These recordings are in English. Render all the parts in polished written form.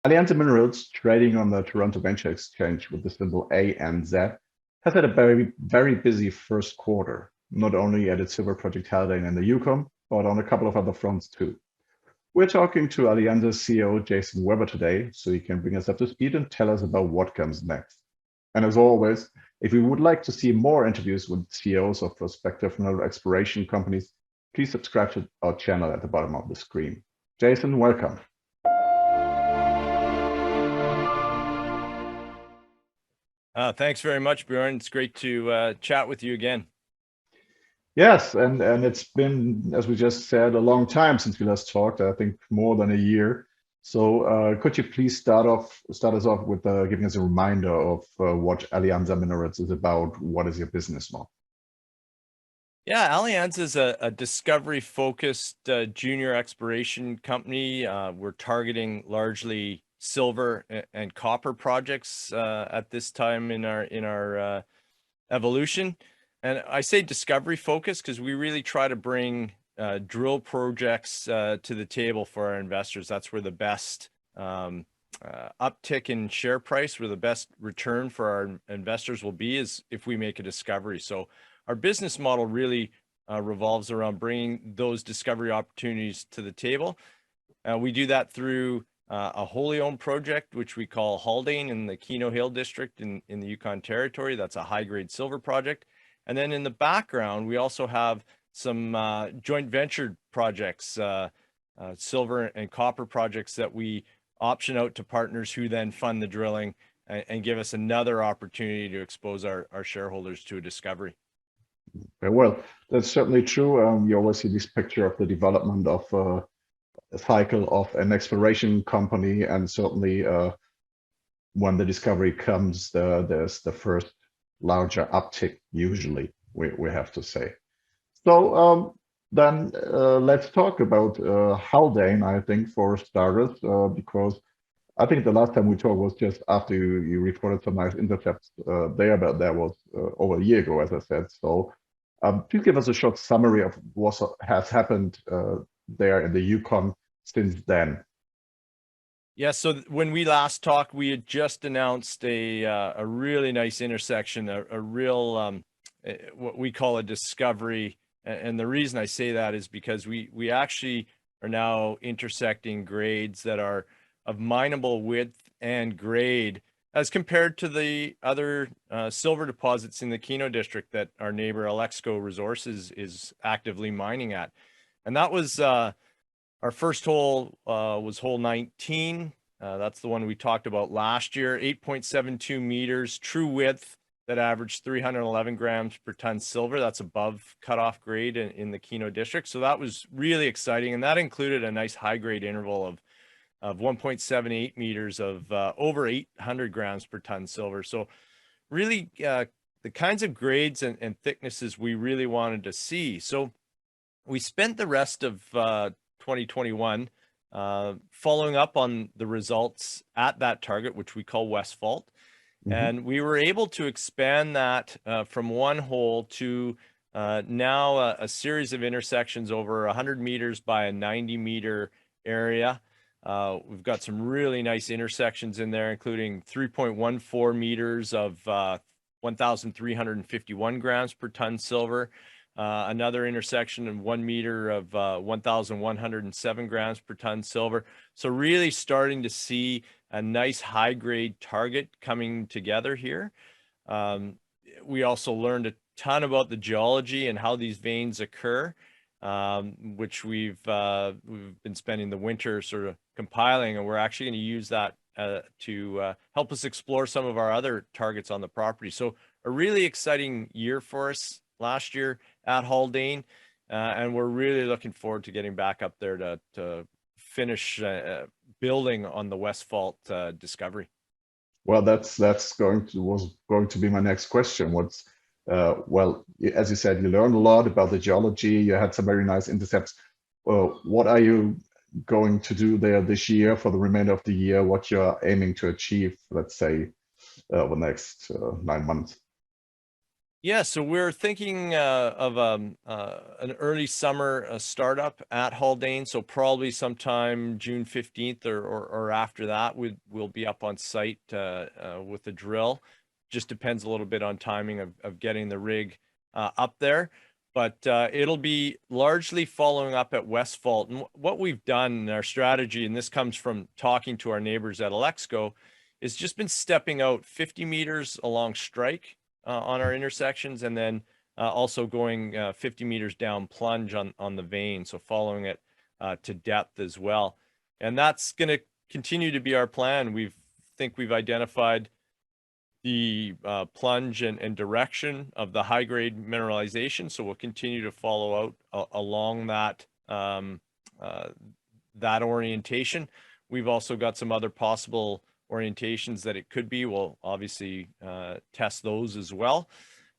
Alianza Minerals, trading on the Toronto Venture Exchange with the symbol ANZ, has had a very busy first quarter, not only at its silver project Haldane in the Yukon, but on a couple of other fronts too. We're talking to Alianza's CEO, Jason Weber, today, so he can bring us up to speed and tell us about what comes next. And as always, if you would like to see more interviews with CEOs of prospective mineral exploration companies, please subscribe to our channel at the bottom of the screen. Jason, welcome. Thanks very much, Bjorn. It's great to chat with you again. Yes, and it's been, as we just said, a long time since we last talked. I think more than a year. So could you please start us off with giving us a reminder of what Alianza Minerals is about? What is your business model? Yeah, Alianza is a discovery-focused junior exploration company. We're targeting largely silver and copper projects at this time in our evolution. And I say discovery focused because we really try to bring drill projects to the table for our investors. That's where the best uptick in share price, where the best return for our investors will be, is if we make a discovery. So our business model really revolves around bringing those discovery opportunities to the table. We do that through a wholly owned project, which we call Haldane in the Keno Hill district in the Yukon Territory. That's a high-grade silver project. And then in the background, we also have some joint venture projects, silver and copper projects that we option out to partners who then fund the drilling and give us another opportunity to expose our shareholders to a discovery. Very well, that's certainly true. You always see this picture of the development of a cycle of an exploration company, and certainly when the discovery comes, there's the first larger uptick, usually, we have to say. So then let's talk about Haldane, I think, for starters, because I think the last time we talked was just after you reported some nice intercepts there, but that was over a year ago, as I said. So please give us a short summary of what has happened there in the Yukon since then. Yeah, so when we last talked, we had just announced a really nice intersection, a real, what we call a discovery. And the reason I say that is because we actually are now intersecting grades that are of mineable width and grade as compared to the other silver deposits in the Keno district that our neighbor Alexco Resources is actively mining at. And that was our first hole was hole 19. That's the one we talked about last year, 8.72 meters, true width that averaged 311 grams per ton silver. That's above cutoff grade in the Keno district. So that was really exciting. And that included a nice high grade interval of 1.78 meters of over 800 grams per ton silver. So really the kinds of grades and thicknesses we really wanted to see. So we spent the rest of 2021 following up on the results at that target, which we call West Fault. And we were able to expand that from one hole to now a series of intersections over 100 meters by a 90-meter area. We've got some really nice intersections in there, including 3.14 meters of 1,351 grams per ton silver. Another intersection of 1 meter of 1,107 grams per ton silver. So really starting to see a nice high grade target coming together here. We also learned a ton about the geology and how these veins occur, which we've been spending the winter sort of compiling, and we're actually going to use that to help us explore some of our other targets on the property. So a really exciting year for us last year at Haldane, and we're really looking forward to getting back up there to finish building on the West Fault discovery. Well, was going to be my next question. What's well, as you said, you learned a lot about the geology. You had some very nice intercepts. What are you going to do there this year for the remainder of the year? What you're aiming to achieve, let's say, over the next 9 months? Yeah, so we're thinking of an early summer startup at Haldane. So probably sometime June 15th or after that, we'll be up on site with the drill. Just depends a little bit on timing of getting the rig up there. But it'll be largely following up at Westfault. And what we've done in our strategy, and this comes from talking to our neighbors at Alexco, is just been stepping out 50 meters along strike on our intersections, and then also going 50 meters down plunge on the vein, so following it to depth as well. And that's going to continue to be our plan. We've identified the plunge and direction of the high grade mineralization, so we'll continue to follow out along that that orientation. We've also got some other possible orientations that it could be. We'll obviously test those as well,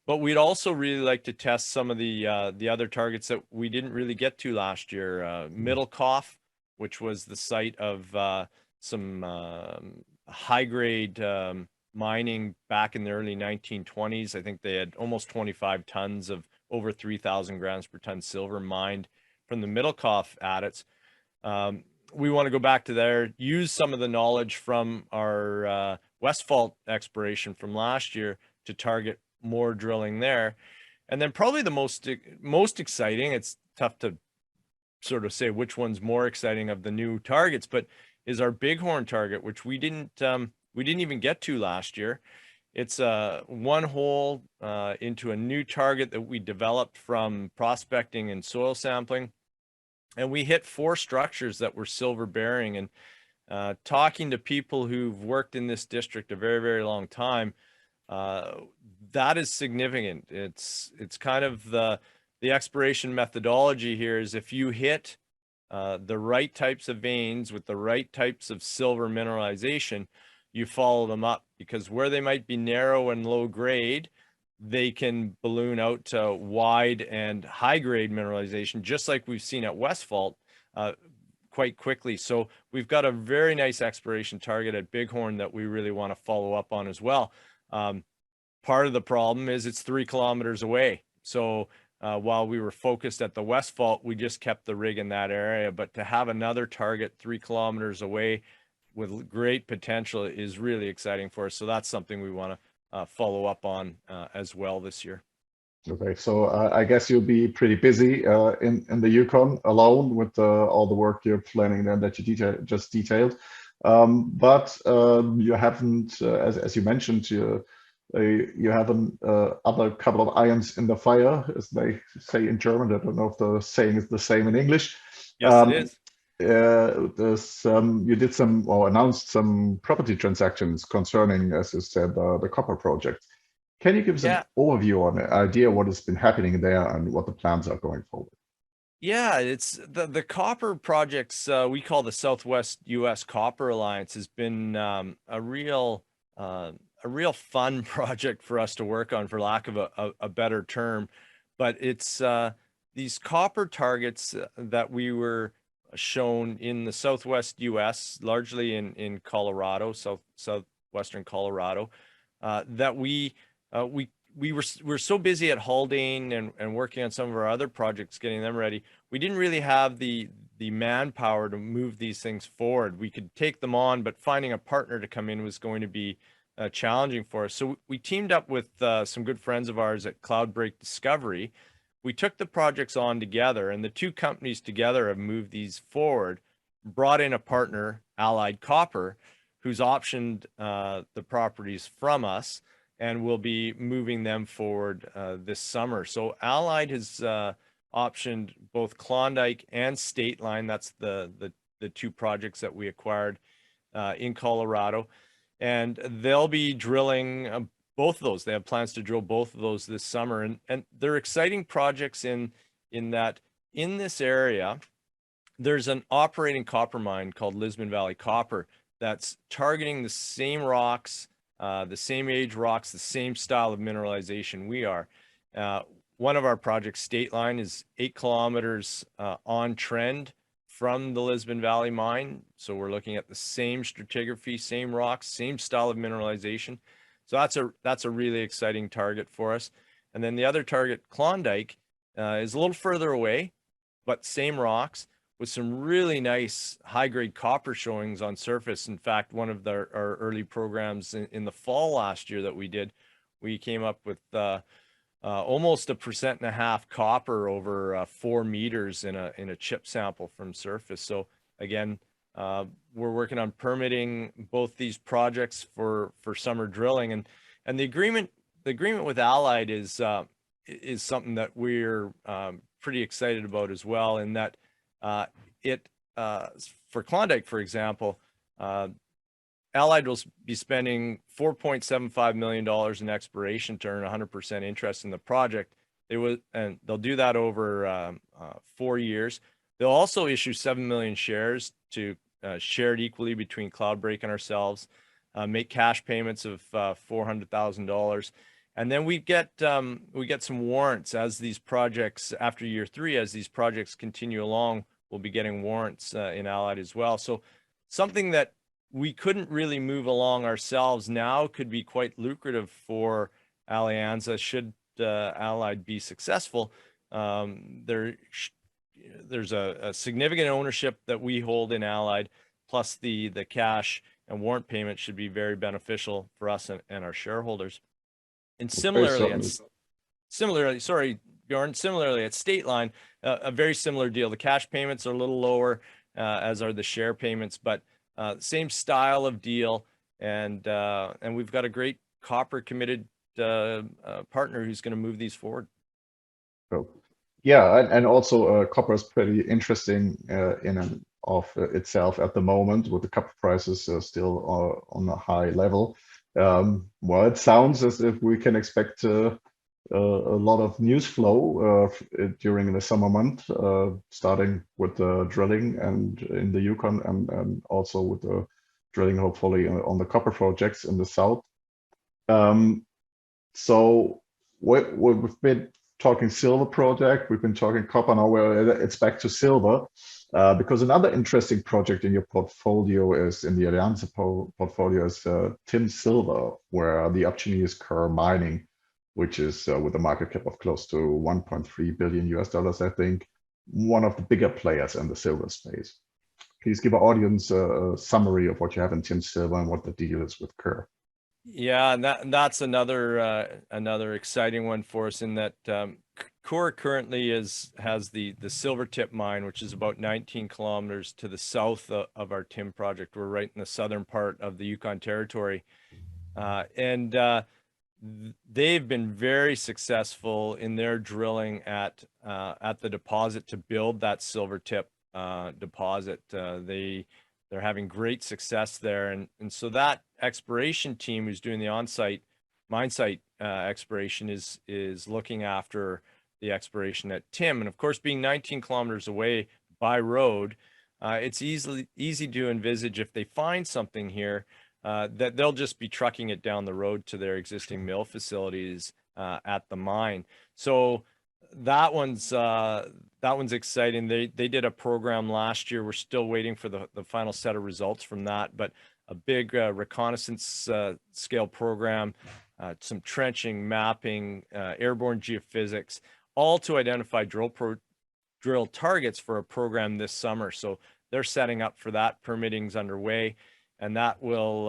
but we'd also really like to test some of the other targets that we didn't really get to last year. Middlecoff, which was the site of some high grade mining back in the early 1920s. I think they had almost 25 tons of over 3,000 grams per ton silver mined from the Middlecoff adits. We want to go back to there, use some of the knowledge from our Westfault exploration from last year to target more drilling there. And then probably the most exciting, it's tough to sort of say which one's more exciting of the new targets, but is our Bighorn target, which we didn't even get to last year. It's one hole into a new target that we developed from prospecting and soil sampling. And we hit 4 structures that were silver bearing. And talking to people who've worked in this district a very, very long time, that is significant. It's kind of the exploration methodology here is if you hit the right types of veins with the right types of silver mineralization, you follow them up, because where they might be narrow and low grade, they can balloon out to wide and high grade mineralization, just like we've seen at Westfault quite quickly. So we've got a very nice exploration target at Bighorn that we really want to follow up on as well. Part of the problem is it's 3 kilometers away. So while we were focused at the Westfault, we just kept the rig in that area. But to have another target 3 kilometers away with great potential is really exciting for us. So that's something we want to follow up on as well this year. Okay, so I guess you'll be pretty busy in the Yukon alone with all the work you're planning there that you just detailed. But you haven't, as you mentioned, you have other couple of irons in the fire, as they say in German. I don't know if the saying is the same in English. Yes, it is. You did some or announced some property transactions concerning, as you said, the copper project. Can you give us an overview on an idea what has been happening there and what the plans are going forward? Yeah, it's the copper projects we call the Southwest U.S. Copper Alliance has been a real fun project for us to work on, for lack of a better term. But it's these copper targets that we were shown in the Southwest U.S., largely in Colorado, southwestern Colorado, that we were so busy at Haldane and working on some of our other projects, getting them ready. We didn't really have the manpower to move these things forward. We could take them on, but finding a partner to come in was going to be challenging for us. So we teamed up with some good friends of ours at Cloudbreak Discovery. We took the projects on together, and the 2 companies together have moved these forward, brought in a partner, Allied Copper, who's optioned the properties from us, and we'll be moving them forward this summer. So Allied has optioned both Klondike and State Line. That's the 2 projects that we acquired in Colorado, and they'll be drilling both of those. They have plans to drill both of those this summer, and they're exciting projects in that in this area there's an operating copper mine called Lisbon Valley Copper that's targeting the same rocks, the same age rocks, the same style of mineralization we are. One of our projects, State Line, is 8 kilometers on trend from the Lisbon Valley mine. So we're looking at the same stratigraphy, same rocks, same style of mineralization. So that's a really exciting target for us. And then the other target, Klondike, is a little further away, but same rocks with some really nice high-grade copper showings on surface. In fact, one of our early programs in the fall last year that we did, we came up with almost 1.5% copper over 4 meters in a chip sample from surface. So again, we're working on permitting both these projects for summer drilling, and the agreement with Allied is something that we're pretty excited about as well, in that for Klondike, for example, Allied will be spending $4.75 million in exploration to earn 100% interest in the project. And they'll do that over 4 years. They'll also issue 7 million shares to shared equally between Cloudbreak and ourselves, make cash payments of $400,000. And then we get some warrants as these projects, after year 3, as these projects continue along, we'll be getting warrants in Allied as well. So something that we couldn't really move along ourselves now could be quite lucrative for Alianza should Allied be successful. There's a significant ownership that we hold in Allied, plus the cash and warrant payment should be very beneficial for us and our shareholders. And similarly, sorry, Bjorn, similarly at State Line, a very similar deal. The cash payments are a little lower, as are the share payments, but same style of deal. And we've got a great copper committed partner who's going to move these forward. So, yeah, and also copper is pretty interesting in and of itself at the moment, with the copper prices still on a high level. Well, it sounds as if we can expect a lot of news flow during the summer month, starting with the drilling and in the Yukon, and also with the drilling hopefully on the copper projects in the south. So we've been talking silver project, we've been talking copper, now it's back to silver, because another interesting project in your portfolio is in the Alianza portfolio is tin silver, where the option is Kerr Mining, which is with a market cap of close to $1.3 billion US, I think, one of the bigger players in the silver space. Please give our audience a summary of what you have in tin silver and what the deal is with Kerr. Yeah, and that's another exciting one for us, in that Kerr currently has the Silvertip mine, which is about 19 kilometers to the south of our Tim project. We're right in the southern part of the Yukon Territory, and they've been very successful in their drilling at the deposit to build that Silvertip deposit. They're having great success there, and so that exploration team who's doing the on-site mine site exploration is looking after the exploration at Tim. And of course, being 19 kilometers away by road, it's easy to envisage, if they find something here, that they'll just be trucking it down the road to their existing mill facilities at the mine. So that one's exciting. They did a program last year. We're still waiting for the final set of results from that, but a big reconnaissance scale program, some trenching, mapping, airborne geophysics, all to identify drill targets for a program this summer. So they're setting up for that. Permitting's underway, and that will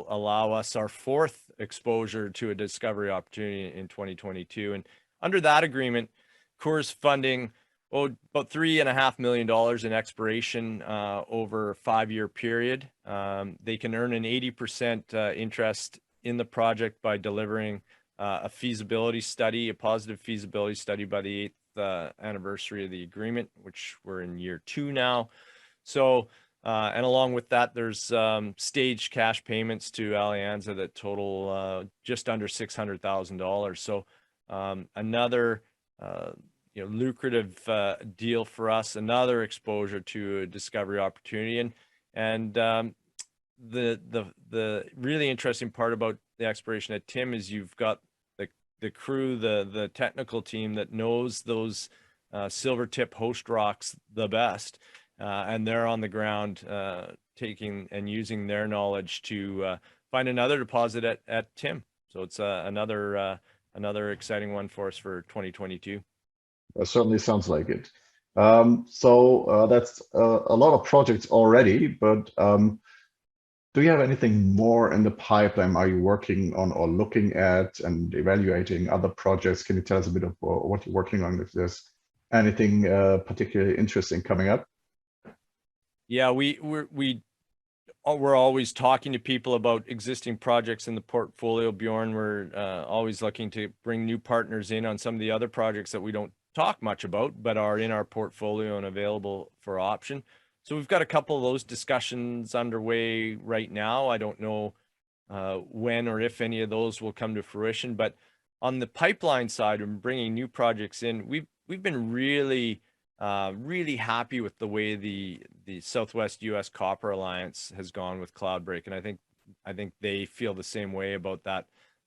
allow us our 4th exposure to a discovery opportunity in 2022. And under that agreement, Coeur's funding about $3.5 million in exploration over a 5-year period. They can earn an 80% interest in the project by delivering a feasibility study, a positive feasibility study, by the 8th anniversary of the agreement, which we're in year 2 now. So, and along with that, there's staged cash payments to Alianza that total just under $600,000. So another lucrative deal for us, another exposure to a discovery opportunity. And the really interesting part about the exploration at Tim is you've got the crew, the technical team that knows those Silvertip host rocks the best, and they're on the ground taking and using their knowledge to find another deposit at Tim. So it's another another exciting one for us for 2022. Certainly sounds like it. That's a lot of projects already, but do you have anything more in the pipeline? Are you working on or looking at and evaluating other projects? Can you tell us a bit of what you're working on, if there's anything particularly interesting coming up? Yeah, we're always talking to people about existing projects in the portfolio, Bjorn. We're always looking to bring new partners in on some of the other projects that we don't talk much about, but are in our portfolio and available for option. So we've got a couple of those discussions underway right now. I don't know when or if any of those will come to fruition, but on the pipeline side and bringing new projects in, we've been really happy with the way the Southwest U.S. Copper Alliance has gone with Cloudbreak, and I think they feel the same way about that,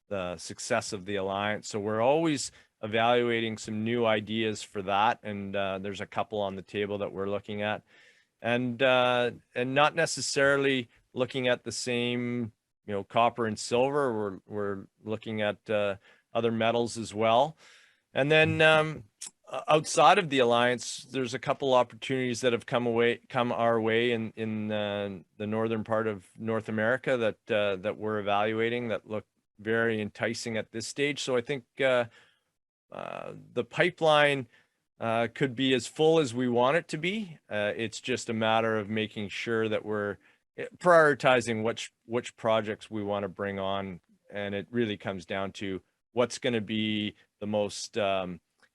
the success of the alliance. So we're always evaluating some new ideas for that, and there's a couple on the table that we're looking at, and not necessarily looking at the same, copper and silver. We're looking at other metals as well, and then outside of the alliance, there's a couple opportunities that have come our way in the northern part of North America that we're evaluating that look very enticing at this stage. So I think the pipeline could be as full as we want it to be. It's just a matter of making sure that we're prioritizing which projects we want to bring on, and it really comes down to what's going to be the most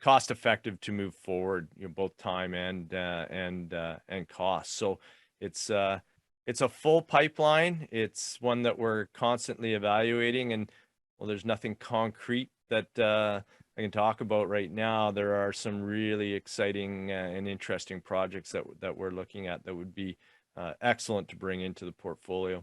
cost effective to move forward, both time and cost. So it's a full pipeline. It's one that we're constantly evaluating, and well, there's nothing concrete that I can talk about right now. There are some really exciting and interesting projects that we're looking at that would be excellent to bring into the portfolio.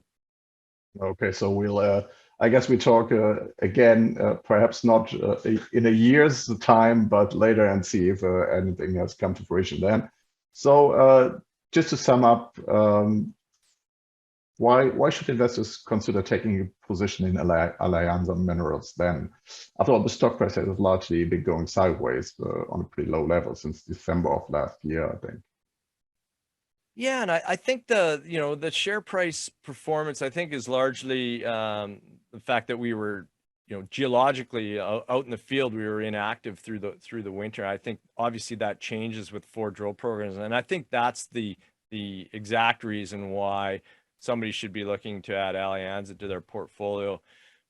Okay, so we'll, I guess we talk again, perhaps not in a year's time, but later, and see if anything has come to fruition then. So just to sum up, why should investors consider taking a position in Alianza Minerals then? After all, the stock price has largely been going sideways on a pretty low level since December of last year, I think. Yeah, and I think the share price performance, I think, is largely the fact that we were, geologically out in the field. We were inactive through the winter. I think obviously that changes with 4 drill programs, and I think that's the exact reason why somebody should be looking to add Alianza to their portfolio.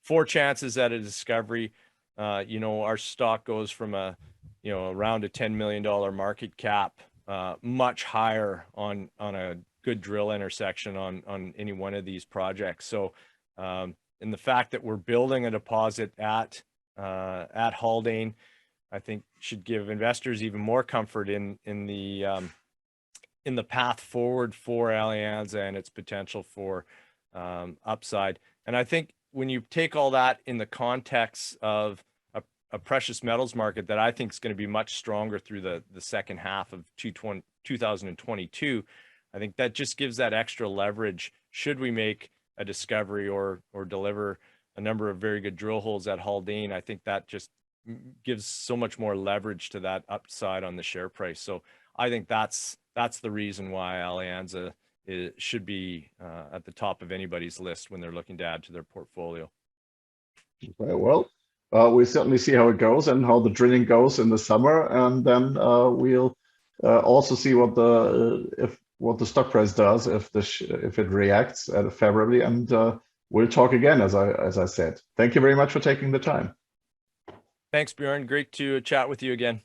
4 chances at a discovery. Our stock goes from around a $10 million market cap, much higher on a good drill intersection on any one of these projects. So and the fact that we're building a deposit at Haldane, I think should give investors even more comfort in the path forward for Alianza and its potential for upside. And I think when you take all that in the context of a precious metals market that I think is going to be much stronger through the second half of 2022, I think that just gives that extra leverage should we make a discovery or deliver a number of very good drill holes at Haldane. I think that just gives so much more leverage to that upside on the share price. So I think that's the reason why Alianza should be at the top of anybody's list when they're looking to add to their portfolio. Very well. We'll certainly see how it goes and how the drilling goes in the summer, and then we'll also see what the stock price does if it reacts favorably, and we'll talk again, as I said. Thank you very much for taking the time. Thanks, Bjorn. Great to chat with you again.